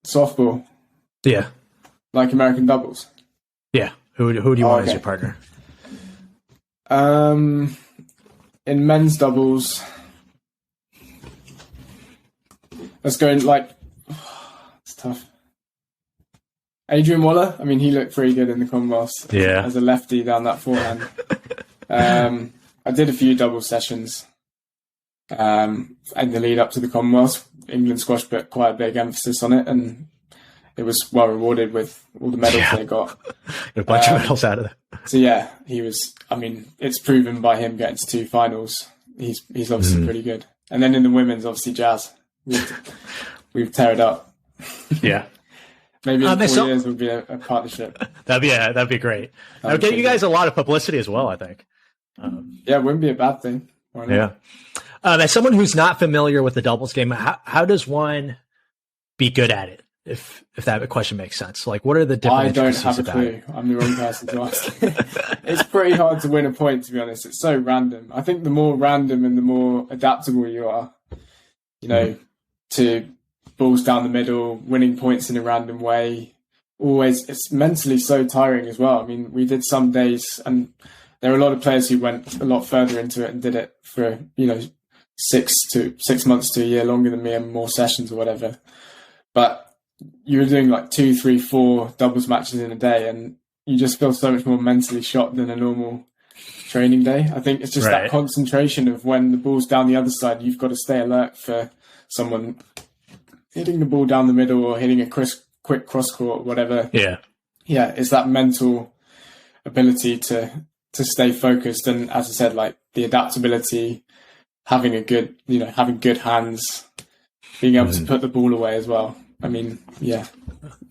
softball? Yeah. Like American doubles? Yeah. Who do you want as your partner? In men's doubles, let's go in it's tough. Adrian Waller, I mean, he looked pretty good in the Commonwealths as a lefty down that forehand. I did a few double sessions in the lead up to the Commonwealths. England squash put quite a big emphasis on it, and it was well rewarded with all the medals they got. A bunch of medals out of it. So yeah, he was. I mean, it's proven by him getting to 2 finals. He's obviously pretty good. And then in the women's, obviously Jazz, we've tear it up. Yeah. Maybe in 4 years would be a partnership. That'd be great. That would get you guys a lot of publicity as well, I think. Yeah, it wouldn't be a bad thing. Yeah. As someone who's not familiar with the doubles game, how does one be good at it? If that question makes sense, like what are the different? I don't have a clue. I'm the wrong person to ask. It's pretty hard to win a point, to be honest. It's so random. I think the more random and the more adaptable you are, to balls down the middle, winning points in a random way. Always, it's mentally so tiring as well. I mean, we did some days, and there are a lot of players who went a lot further into it and did it for 6 months to a year longer than me and more sessions or whatever. But you were doing like 2, 3, 4 doubles matches in a day, and you just feel so much more mentally shot than a normal training day. I think it's just that concentration of when the ball's down the other side, you've got to stay alert for someone hitting the ball down the middle or hitting a quick cross court or whatever. Yeah, it's that mental ability to stay focused, and as I said, like the adaptability, having having good hands, being able to put the ball away as well. I mean, yeah.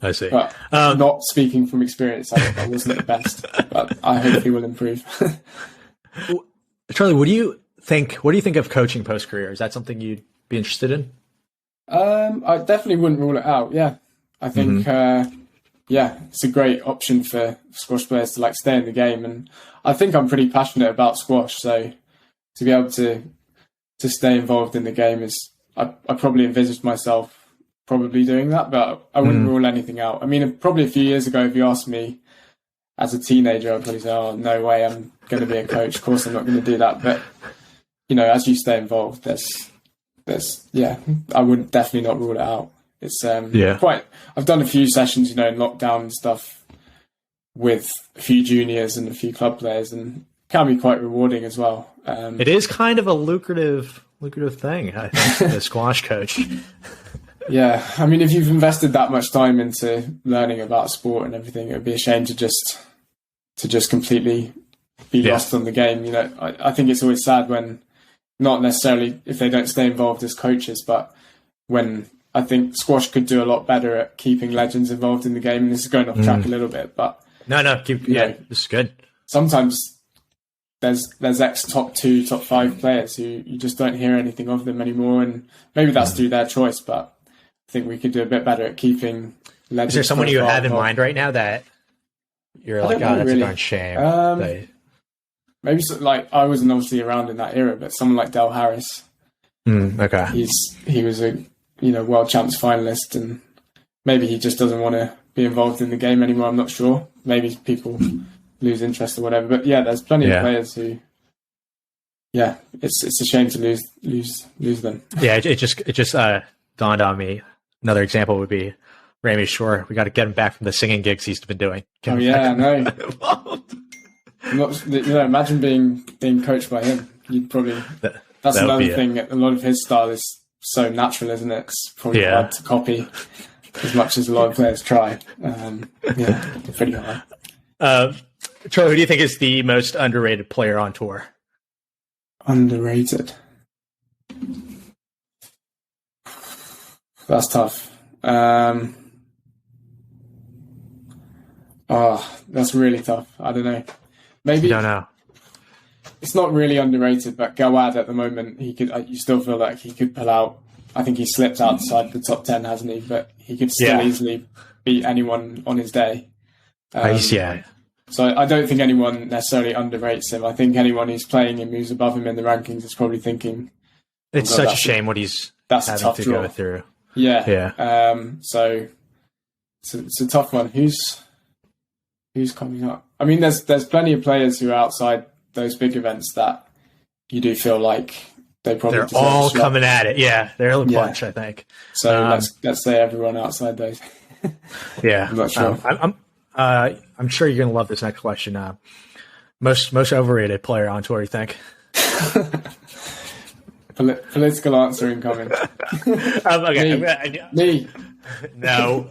I see. But not speaking from experience, I wasn't the best, but I hope he will improve. Charlie, what do you think of coaching post-career? Is that something you'd be interested in? I definitely wouldn't rule it out. Yeah. I think, it's a great option for squash players to stay in the game. And I think I'm pretty passionate about squash. So to be able to stay involved in the game I probably envisaged myself probably doing that, but I wouldn't rule anything out. I mean, probably a few years ago, if you asked me as a teenager, I'd probably say, oh, no way, I'm going to be a coach. Of course, I'm not going to do that. But, as you stay involved, I would definitely not rule it out. It's I've done a few sessions, in lockdown and stuff with a few juniors and a few club players, and it can be quite rewarding as well. It is kind of a lucrative thing, I think, the squash coach. Yeah, I mean, if you've invested that much time into learning about sport and everything, it would be a shame to just completely be lost on the game. I think it's always sad when, not necessarily if they don't stay involved as coaches, but when I think squash could do a lot better at keeping legends involved in the game. And this is going off track a little bit, but this is good. Sometimes there's ex top 2, top 5 players who you just don't hear anything of them anymore, and maybe that's through their choice, but I think we could do a bit better at keeping legends. Is there someone you have in mind right now that you're like, that's really a darn shame? Maybe I wasn't obviously around in that era, but someone like Del Harris. Okay. He was a world champs finalist, and maybe he just doesn't want to be involved in the game anymore. I'm not sure. Maybe people lose interest or whatever. But yeah, there's plenty of players who. Yeah, it's a shame to lose them. Yeah, it just dawned on me. Another example would be Ramy Shore. We got to get him back from the singing gigs he's been doing. I know. Imagine being coached by him. You'd probably. That's another thing. A lot of his style is so natural, isn't it? It's probably hard to copy, as much as a lot of players try. Pretty hard. Charlie, who do you think is the most underrated player on tour? Underrated. That's tough. That's really tough. I don't know. Maybe I don't know. It's not really underrated, but Gawad at the moment, he could. You still feel like he could pull out. I think he slipped outside the top 10, hasn't he? But he could still easily beat anyone on his day. So I don't think anyone necessarily underrates him. I think anyone who's playing him, who's above him in the rankings, is probably thinking, it's such a shame what he's having to go through. Yeah. So it's a tough one. Who's coming up? I mean, there's plenty of players who are outside those big events that you do feel like they're all coming at it. Yeah, they're a bunch, I think. So let's say everyone outside those. Yeah, I'm not sure. I'm sure you're gonna love this next question. Most overrated player on tour, you think? Political answer incoming. Okay, me. No.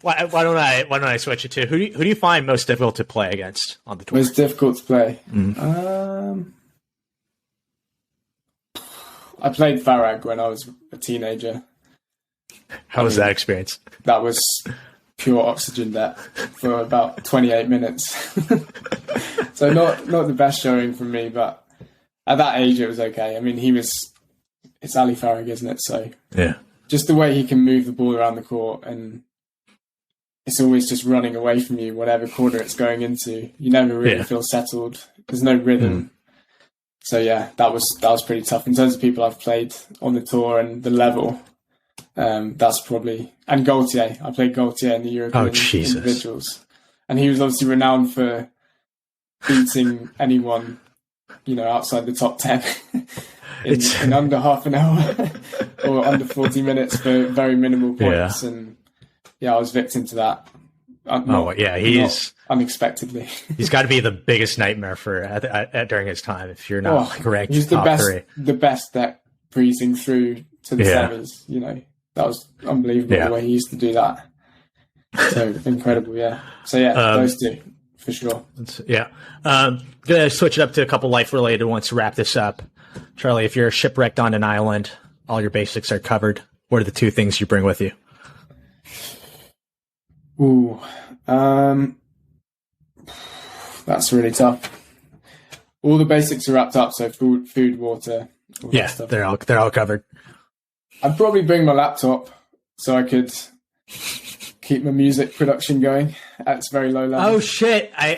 Why don't I switch it to who do you find most difficult to play against on the tour? Most difficult to play. I played Farag when I was a teenager. How was that experience? That was pure oxygen debt for about 28 minutes. So not the best showing from me, but at that age it was okay. I mean, it's Ali Farag, isn't it? So yeah, just the way he can move the ball around the court, and it's always just running away from you, whatever quarter it's going into. You never really feel settled. There's no rhythm. So yeah, that was pretty tough in terms of people I've played on the tour and the level. That's probably, and Gaultier. I played Gaultier in the European individuals, and he was obviously renowned for beating anyone, outside the top 10 in under half an hour or under 40 minutes for very minimal points. And I was victim to that. He's unexpectedly. He's got to be the biggest nightmare for during his time. If you're not ranked, he's top three. The best at breezing through to the semis. That was unbelievable the way he used to do that. So incredible, yeah. So those two for sure. Gonna switch it up to a couple life related ones to wrap this up. Charlie, if you're shipwrecked on an island, all your basics are covered. What are the two things you bring with you? Ooh, that's really tough. All the basics are wrapped up, so food, water, all that stuff. they're all covered. I'd probably bring my laptop so I could keep my music production going at its very low level. Oh shit! I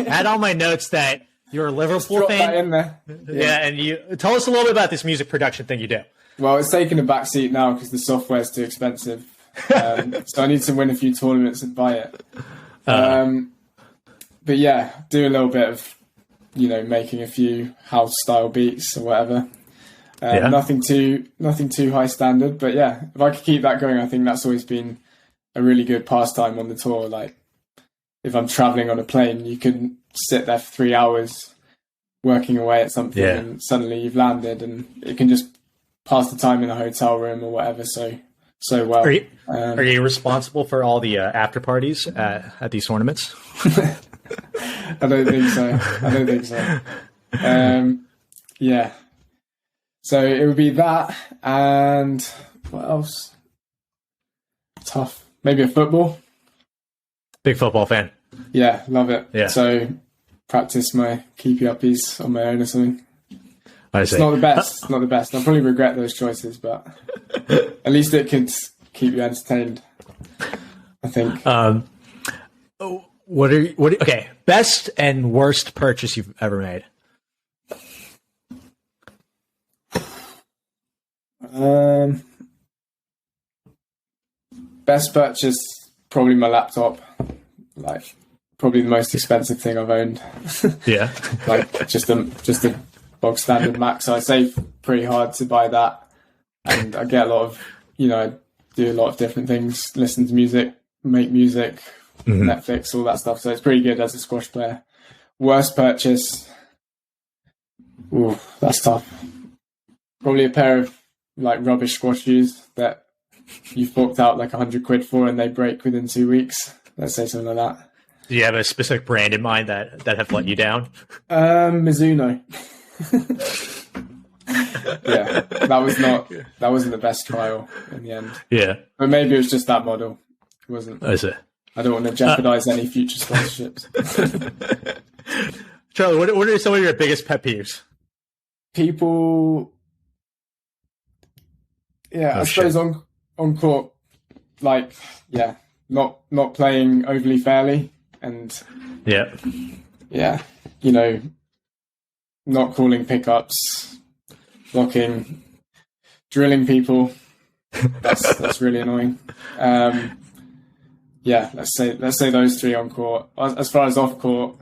had on my notes that you're a Liverpool fan. That in there. Yeah, and you tell us a little bit about this music production thing you do. Well, it's taking a back seat now because the software's too expensive. So I need to win a few tournaments and buy it. But yeah, do a little bit of, making a few house style beats or whatever. Nothing too high standard, but yeah, if I could keep that going, I think that's always been a really good pastime on the tour. Like if I'm traveling on a plane, you can sit there for 3 hours working away at something and suddenly you've landed, and it can just pass the time in a hotel room or whatever. So well. Are you responsible for all the after parties at these tournaments? I don't think so. Yeah. So it would be that, and what else? Tough. Maybe a football. Big football fan. Yeah, love it. Yeah. So practice my keepy uppies on my own or something. It's not the best. Not the best. I'll probably regret those choices, but at least it could keep you entertained, I think. Okay, best and worst purchase you've ever made? Best purchase, probably my laptop. Like, probably the most expensive thing I've owned. Yeah. Like, just a bog standard Mac. So I save pretty hard to buy that. And I get a lot of, I do a lot of different things, listen to music, make music, Netflix, all that stuff. So it's pretty good as a squash player. Worst purchase. Ooh, that's tough. Probably a pair of like rubbish squash shoes that you forked out like £100 for and they break within 2 weeks. Let's say something like that. Do you have a specific brand in mind that have let you down? Mizuno. yeah, that wasn't the best trial in the end. Yeah, but maybe it was just that model. It wasn't. Is it? I don't want to jeopardize any future sponsorships. Charlie, what are some of your biggest pet peeves? People, I suppose on court, like, not playing overly fairly, and not calling pickups, blocking, drilling people. That's really annoying. Let's say those three on court. As far as off court,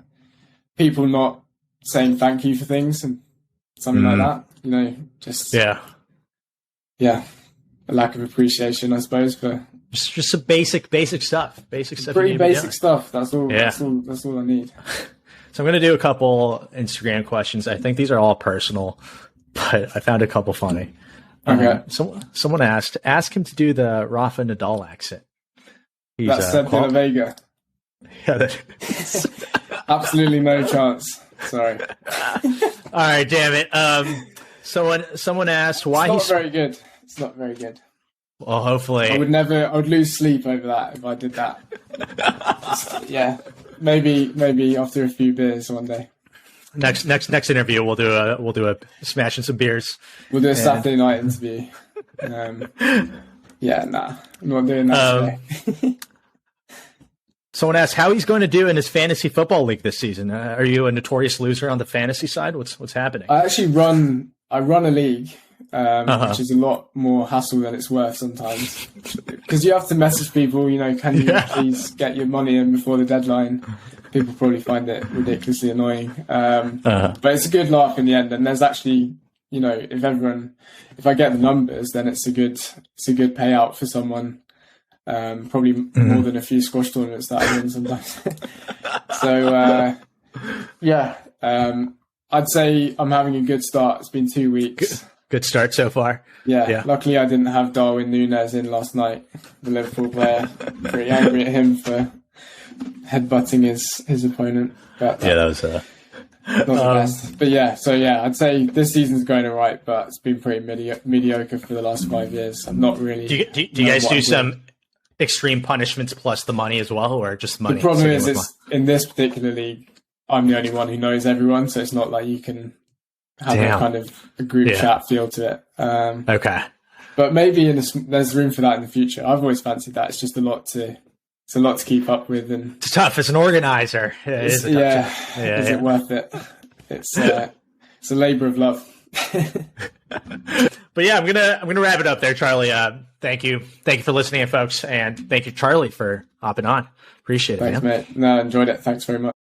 people not saying thank you for things and something like that. Just a lack of appreciation, I suppose, for just some basic stuff. Pretty basic stuff. That's all. Yeah. That's all I need. So I'm going to do a couple Instagram questions. I think these are all personal, but I found a couple funny. Okay. Someone ask him to do the Rafa Nadal accent. That's Seb de la Vega. Yeah, absolutely no chance. Sorry. All right, damn it. Someone asked why he's very good. It's not very good. Well, hopefully. I would lose sleep over that if I did that. Maybe after a few beers one day. Next interview we'll do a smashing some beers. We'll do a Saturday night interview. I'm not doing that today. Someone asked how he's going to do in his fantasy football league this season. Are you a notorious loser on the fantasy side? What's happening? I actually run a league, which is a lot more hassle than it's worth sometimes. Because you have to message people, can you please get your money in before the deadline? People probably find it ridiculously annoying. But it's a good laugh in the end. And there's actually, if I get the numbers, then it's a good payout for someone. Probably more than a few squash tournaments that I win sometimes. So, I'd say I'm having a good start. It's been 2 weeks. Good start so far. Yeah. Luckily, I didn't have Darwin Núñez in last night, the Liverpool player. Pretty angry at him for headbutting his opponent. But, that was not the best. But I'd say this season's going all right, but it's been pretty mediocre for the last 5 years. I'm not really. Do you guys do some extreme punishments plus the money as well, or just money? The problem is, in this particular league, I'm the only one who knows everyone, so it's not like you can have a kind of a group chat feel to it. Okay, but maybe there's room for that in the future. I've always fancied that. It's just a lot to keep up with, and it's tough as an organizer. Is it worth it? It's a labor of love. But I'm gonna wrap it up there, Charlie. Thank you for listening, folks, and thank you, Charlie, for hopping on. Appreciate it. Thanks, man. No, I enjoyed it. Thanks very much.